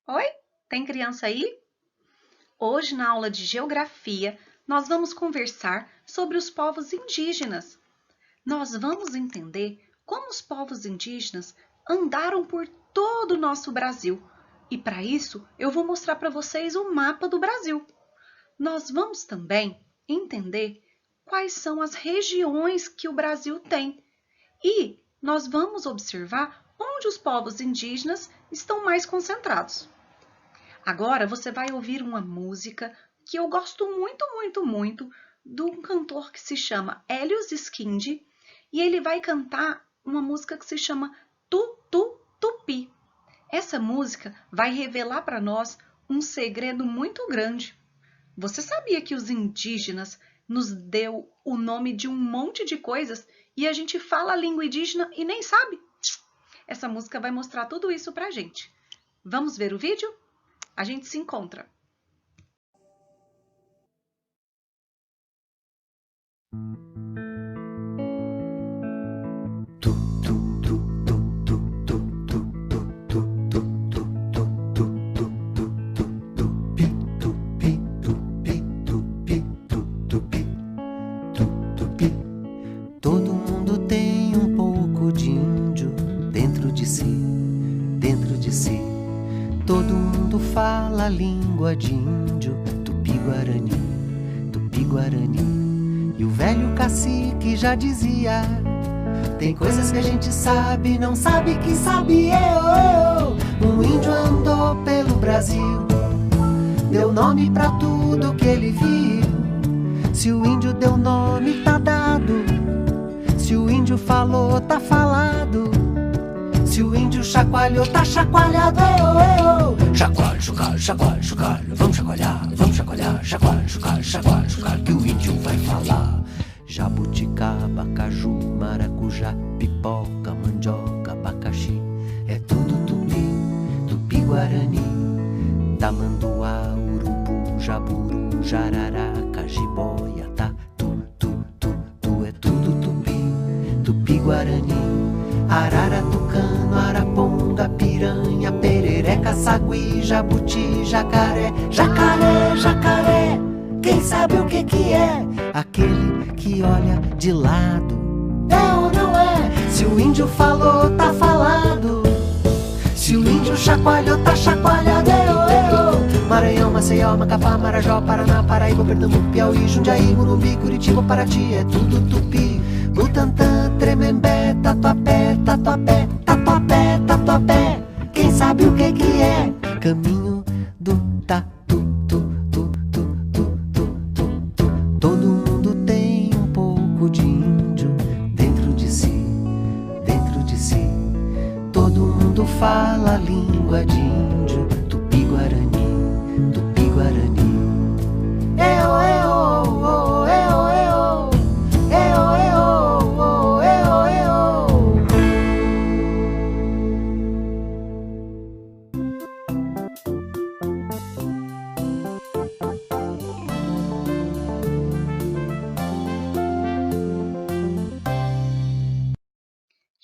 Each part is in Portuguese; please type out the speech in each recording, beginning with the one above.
Oi, tem criança aí? Hoje, na aula de Geografia, nós vamos conversar sobre os povos indígenas. Nós vamos entender como os povos indígenas andaram por todo o nosso Brasil. E para isso, eu vou mostrar para vocês o mapa do Brasil. Nós vamos também entender quais são as regiões que o Brasil tem. E nós vamos observar onde os povos indígenas estão mais concentrados. Agora você vai ouvir uma música que eu gosto muito de um cantor que se chama Helios Skindi e ele vai cantar uma música que se chama Tupi. Essa música vai revelar para nós um segredo muito grande. Você sabia que os indígenas nos deu o nome de um monte de coisas e a gente fala a língua indígena e nem sabe? Essa música vai mostrar tudo isso pra gente. Vamos ver o vídeo? A gente se encontra. Todo mundo tem um pouco de índio dentro de si, dentro de si. Todo mundo fala a língua de índio, tupi-guarani, tupi-guarani. E o velho cacique já dizia: tem coisas que a gente sabe, não sabe que sabe. Um índio andou pelo Brasil, deu nome pra tudo que ele viu. Se o índio deu nome, tá dado. Se o índio falou, tá falado. Se o índio chacoalhou, tá chacoalhado. Chacoalho, chocalho, chacoalho, chocalho. Vamos chacoalhar, chacoalho, chocalho, chacoalho, chocalho, que o índio vai falar. Jabuticaba, caju, maracujá, pipoca, mandioca, abacaxi. É tudo tupi, tupi-guarani. Tamanduá, urubu, jaburu, jararaca, jiboia, tá? É tudo tupi, tupi-guarani. Arara, tucano, araponga, piranha, perereca, sagui, jabuti, jacaré. Jacaré, jacaré, quem sabe o que é? Aquele que olha de lado. É ou não é? Se o índio falou, tá falado. Se o índio chacoalhou, tá chacoalhado. Maranhão, Maceió, Macapá, Marajó, Paraná, Paraíba, Pernambuco, Piauí, Jundiaí, Morumbi, Curitiba, Paraty. É tudo tupi. Butantã, Tremembé, Tatuapé, Tatuapé, Tatuapé, Tatuapé. Quem sabe o que é? Caminho do tatu, Todo mundo tem um pouco de índio dentro de si, dentro de si. Todo mundo fala a língua de índio, tupi-guarani, tupi-guarani.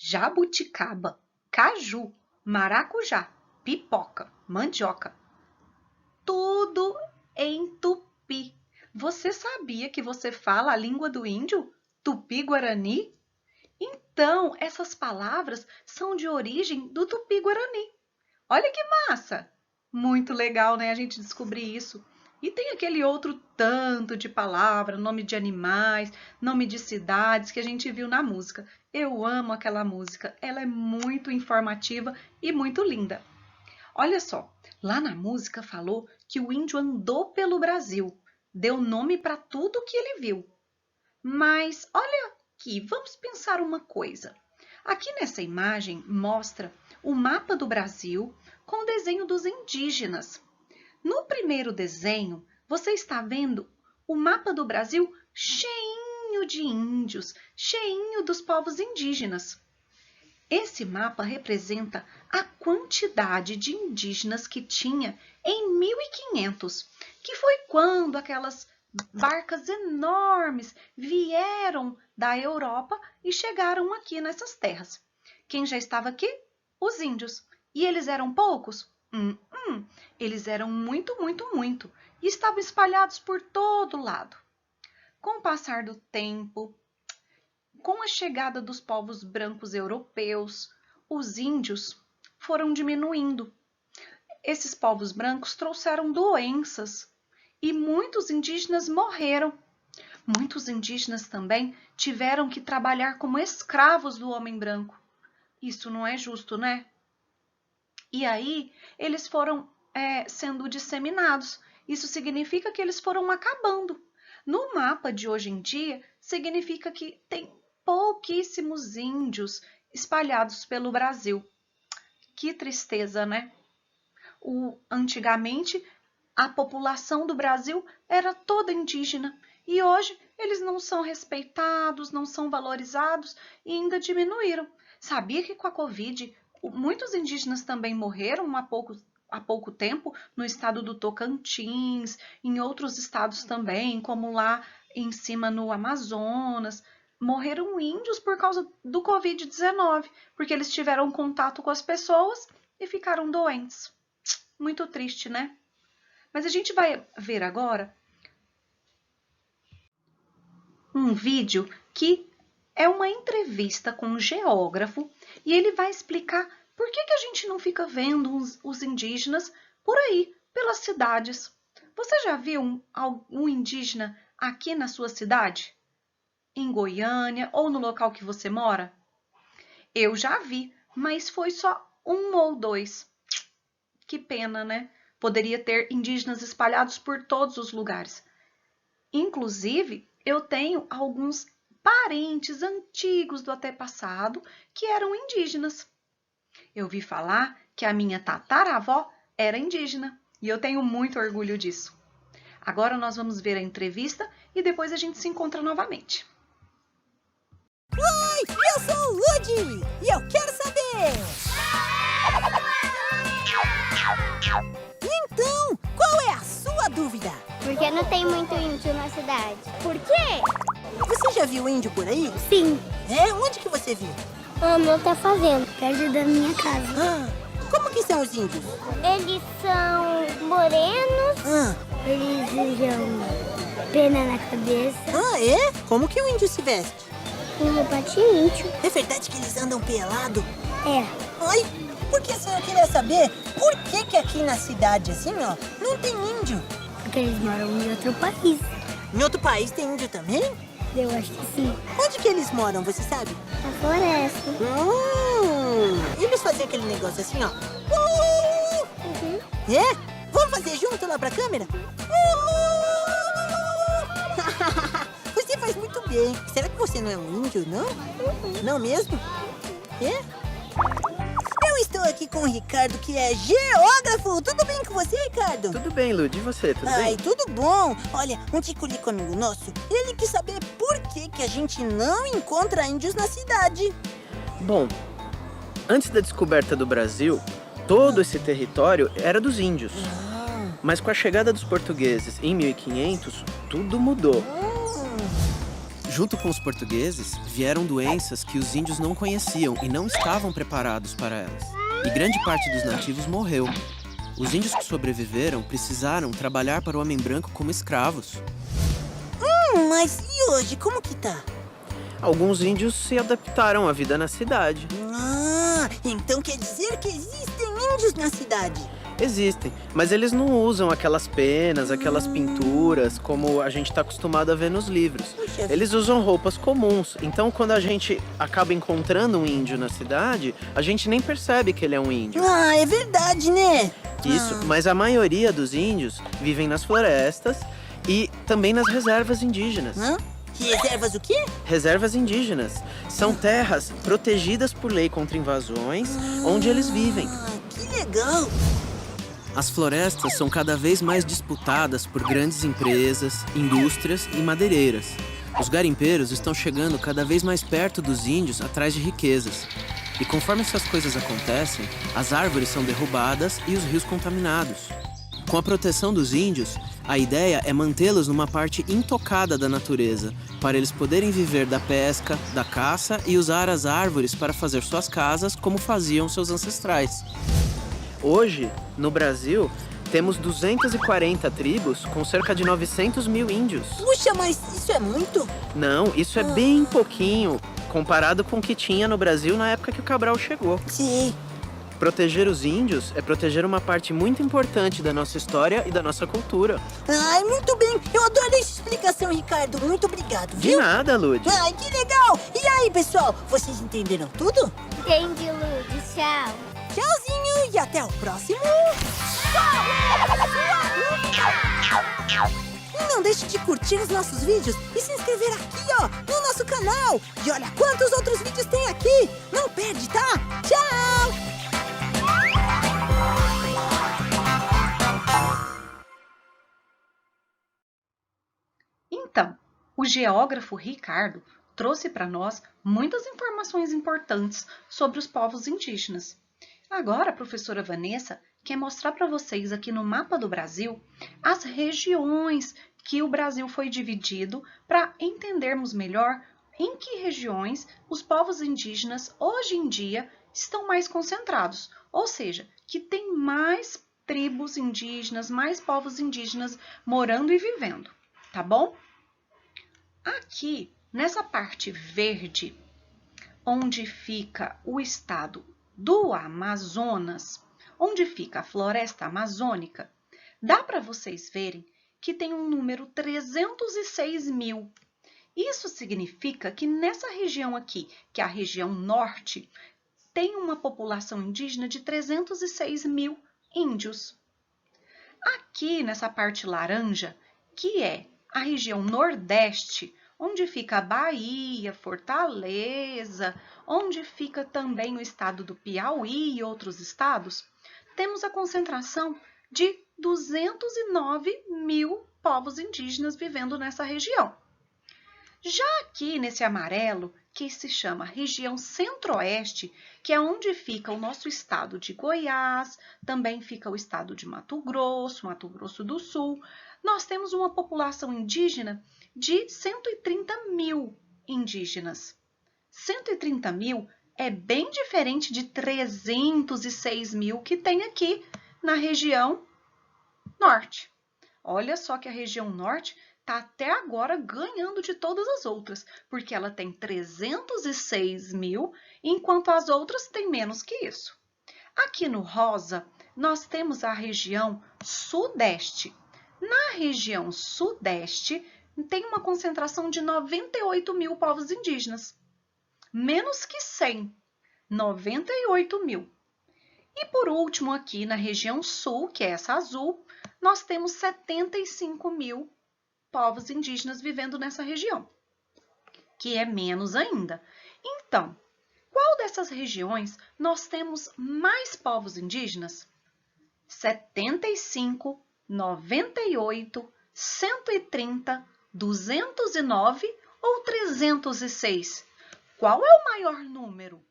Jabuticaba, caju, maracujá, pipoca, mandioca. Tudo em tupi. Você sabia que você fala a língua do índio? Tupi-guarani? Então, essas palavras são de origem do tupi-guarani. Olha que massa! Muito legal, né, a gente descobrir isso. E tem aquele outro tanto de palavra, nome de animais, nome de cidades que a gente viu na música. Eu amo aquela música, ela é muito informativa e muito linda. Olha só, lá na música falou que o índio andou pelo Brasil, deu nome para tudo que ele viu. Mas olha aqui, vamos pensar uma coisa. Aqui nessa imagem mostra o mapa do Brasil com o desenho dos indígenas. No primeiro desenho, você está vendo o mapa do Brasil cheinho de índios, cheinho dos povos indígenas. Esse mapa representa a quantidade de indígenas que tinha em 1500, que foi quando aquelas barcas enormes vieram da Europa e chegaram aqui nessas terras. Quem já estava aqui? Os índios. E eles eram poucos? Eles eram muito e estavam espalhados por todo lado. Com o passar do tempo, com a chegada dos povos brancos europeus, os índios foram diminuindo. Esses povos brancos trouxeram doenças e muitos indígenas morreram. Muitos indígenas também tiveram que trabalhar como escravos do homem branco. Isso não é justo, né? E aí, eles foram sendo disseminados. Isso significa que eles foram acabando. No mapa de hoje em dia, significa que tem pouquíssimos índios espalhados pelo Brasil. Que tristeza, né? Antigamente, a população do Brasil era toda indígena. E hoje eles não são respeitados, não são valorizados e ainda diminuíram. Sabia que com a Covid muitos indígenas também morreram há pouco tempo no estado do Tocantins, em outros estados também, como lá em cima no Amazonas. Morreram índios por causa do Covid-19, porque eles tiveram contato com as pessoas e ficaram doentes. Muito triste, né? Mas a gente vai ver agora um vídeo que é uma entrevista com um geógrafo e ele vai explicar por que a gente não fica vendo os indígenas por aí, pelas cidades. Você já viu um indígena aqui na sua cidade? Em Goiânia ou no local que você mora? Eu já vi, mas foi só um ou dois. Que pena, né? Poderia ter indígenas espalhados por todos os lugares. Inclusive, eu tenho alguns parentes antigos do antepassado que eram indígenas. Eu vi falar que a minha tataravó era indígena e eu tenho muito orgulho disso. Agora nós vamos ver a entrevista e depois a gente se encontra novamente. Oi, eu sou o Ludi e eu quero saber! Então, qual é a sua dúvida? Porque não tem muito índio na cidade. Por quê? Você já viu índio por aí? Sim. É? Onde que você viu? O meu tá fazendo, perto da minha casa. Como que são os índios? Eles são morenos, eles usam pena na cabeça. É? Como que o índio se veste? Com roupa de índio. É verdade que eles andam pelado? É. Ai, porque assim, eu queria saber por que aqui na cidade, assim, ó, não tem índio? Porque eles moram em outro país. Em outro país tem índio também? Eu acho que sim. Onde que eles moram, você sabe? Na floresta. Eles faziam aquele negócio assim, ó. Uhum. É? Vamos fazer junto lá pra câmera? Você faz muito bem. Será que você não é um índio, não? Não mesmo? É? Eu estou aqui com o Ricardo, que é geógrafo. Tudo bem com você, Ricardo? Tudo bem, Lud. E você? Tudo Ai, bem? tudo bom. Olha, um tico-lico amigo nosso, ele quis saber por que a gente não encontra índios na cidade. Bom, antes da descoberta do Brasil, todo esse território era dos índios. Mas com a chegada dos portugueses em 1500, tudo mudou. Junto com os portugueses, vieram doenças que os índios não conheciam e não estavam preparados para elas. E grande parte dos nativos morreu. Os índios que sobreviveram precisaram trabalhar para o homem branco como escravos. Mas e hoje, como que tá? Alguns índios se adaptaram à vida na cidade. Então quer dizer que existem índios na cidade? Existem, mas eles não usam aquelas penas, aquelas pinturas, como a gente está acostumado a ver nos livros. Puxa. Eles usam roupas comuns, então quando a gente acaba encontrando um índio na cidade, a gente nem percebe que ele é um índio. É verdade, né? Isso, mas a maioria dos índios vivem nas florestas e também nas reservas indígenas. Reservas o quê? Reservas indígenas são terras protegidas por lei contra invasões, onde eles vivem. Que legal! As florestas são cada vez mais disputadas por grandes empresas, indústrias e madeireiras. Os garimpeiros estão chegando cada vez mais perto dos índios atrás de riquezas. E conforme essas coisas acontecem, as árvores são derrubadas e os rios contaminados. Com a proteção dos índios, a ideia é mantê-los numa parte intocada da natureza, para eles poderem viver da pesca, da caça e usar as árvores para fazer suas casas como faziam seus ancestrais. Hoje, no Brasil, Temos 240 tribos com cerca de 900 mil índios. Puxa, mas isso é muito? Não, isso é bem pouquinho, comparado com o que tinha no Brasil na época que o Cabral chegou. Sim. Proteger os índios é proteger uma parte muito importante da nossa história e da nossa cultura. Ai, muito bem. Eu adorei essa explicação, Ricardo. Muito obrigado, De viu? nada, Lud. Ai, que legal. E aí, pessoal? Vocês entenderam tudo? Entendi, Lud. Tchau. Tchauzinho e até o próximo. E não deixe de curtir os nossos vídeos e se inscrever aqui, ó, no nosso canal. E olha quantos outros vídeos tem aqui. Não perde, tá? Tchau! Então, o geógrafo Ricardo trouxe para nós muitas informações importantes sobre os povos indígenas. Agora, a professora Vanessa quer mostrar para vocês aqui no mapa do Brasil as regiões que o Brasil foi dividido para entendermos melhor em que regiões os povos indígenas hoje em dia estão mais concentrados, ou seja, que tem mais tribos indígenas, mais povos indígenas morando e vivendo, tá bom? Aqui, nessa parte verde, onde fica o estado do Amazonas, onde fica a floresta amazônica, dá para vocês verem que tem um número 306 mil. Isso significa que nessa região aqui, que é a região norte, tem uma população indígena de 306 mil índios. Aqui nessa parte laranja, que é a região nordeste, onde fica a Bahia, Fortaleza, onde fica também o estado do Piauí e outros estados, temos a concentração de 209 mil povos indígenas vivendo nessa região. Já aqui nesse amarelo, que se chama região centro-oeste, que é onde fica o nosso estado de Goiás, também fica o estado de Mato Grosso do Sul, nós temos uma população indígena de 130 mil indígenas. 130 mil é bem diferente de 306 mil que tem aqui na região norte. Olha só que a região norte está até agora ganhando de todas as outras, porque ela tem 306 mil, enquanto as outras têm menos que isso. Aqui no rosa, nós temos a região sudeste. Na região sudeste, tem uma concentração de 98 mil povos indígenas. Menos que 100, 98 mil. E por último, aqui na região sul, que é essa azul, nós temos 75 mil povos indígenas vivendo nessa região, que é menos ainda. Então, qual dessas regiões nós temos mais povos indígenas? 75, 98, 130, 209 ou 306? Qual é o maior número?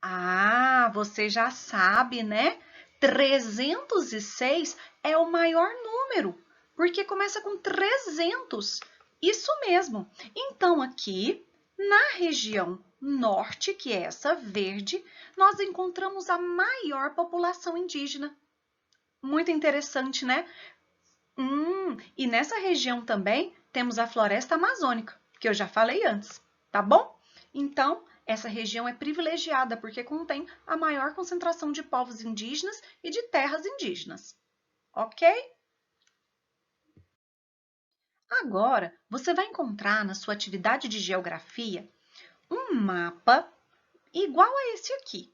Ah, você já sabe, né? 306 é o maior número, porque começa com 300. Isso mesmo. Então, aqui, na região norte, que é essa verde, nós encontramos a maior população indígena. Muito interessante, né? E nessa região também temos a floresta amazônica, que eu já falei antes, tá bom? Então, essa região é privilegiada porque contém a maior concentração de povos indígenas e de terras indígenas. Ok? Agora, você vai encontrar na sua atividade de geografia um mapa igual a esse aqui.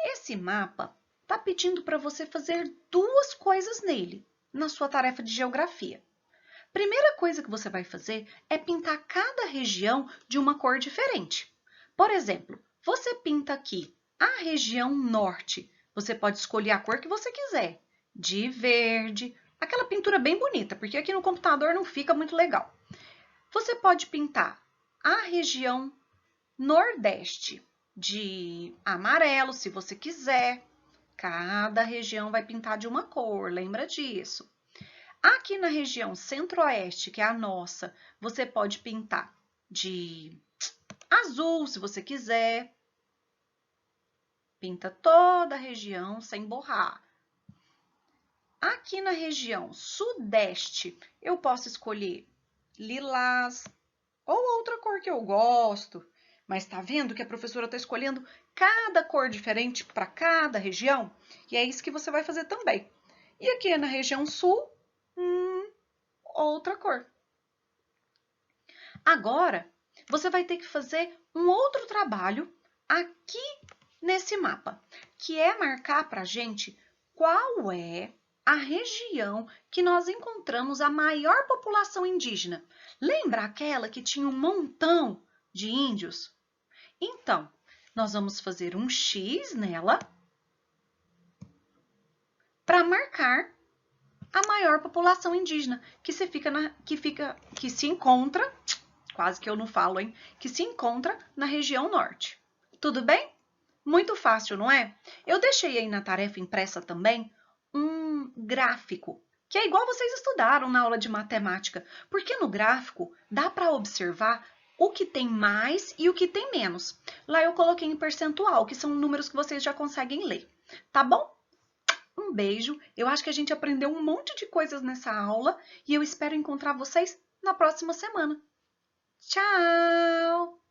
Esse mapa está pedindo para você fazer duas coisas nele, na sua tarefa de geografia. Primeira coisa que você vai fazer é pintar cada região de uma cor diferente. Por exemplo, você pinta aqui a região norte. Você pode escolher a cor que você quiser, de verde, aquela pintura bem bonita, porque aqui no computador não fica muito legal. Você pode pintar a região nordeste de amarelo, se você quiser. Cada região vai pintar de uma cor, lembra disso. Aqui na região centro-oeste, que é a nossa, você pode pintar de azul, se você quiser. Pinta toda a região sem borrar. Aqui na região sudeste, eu posso escolher lilás ou outra cor que eu gosto. Mas tá vendo que a professora está escolhendo cada cor diferente para cada região? E é isso que você vai fazer também. E aqui na região sul, outra cor. Agora, você vai ter que fazer um outro trabalho aqui nesse mapa, que é marcar para a gente qual é a região que nós encontramos a maior população indígena. Lembra aquela que tinha um montão de índios? Então, nós vamos fazer um X nela para marcar a maior população indígena que se encontra, quase que eu não falo, hein? Que se encontra na região norte. Tudo bem? Muito fácil, não é? Eu deixei aí na tarefa impressa também um gráfico, que é igual vocês estudaram na aula de matemática, porque no gráfico dá para observar o que tem mais e o que tem menos. Lá eu coloquei em percentual, que são números que vocês já conseguem ler. Tá bom? Um beijo, eu acho que a gente aprendeu um monte de coisas nessa aula e eu espero encontrar vocês na próxima semana. Tchau!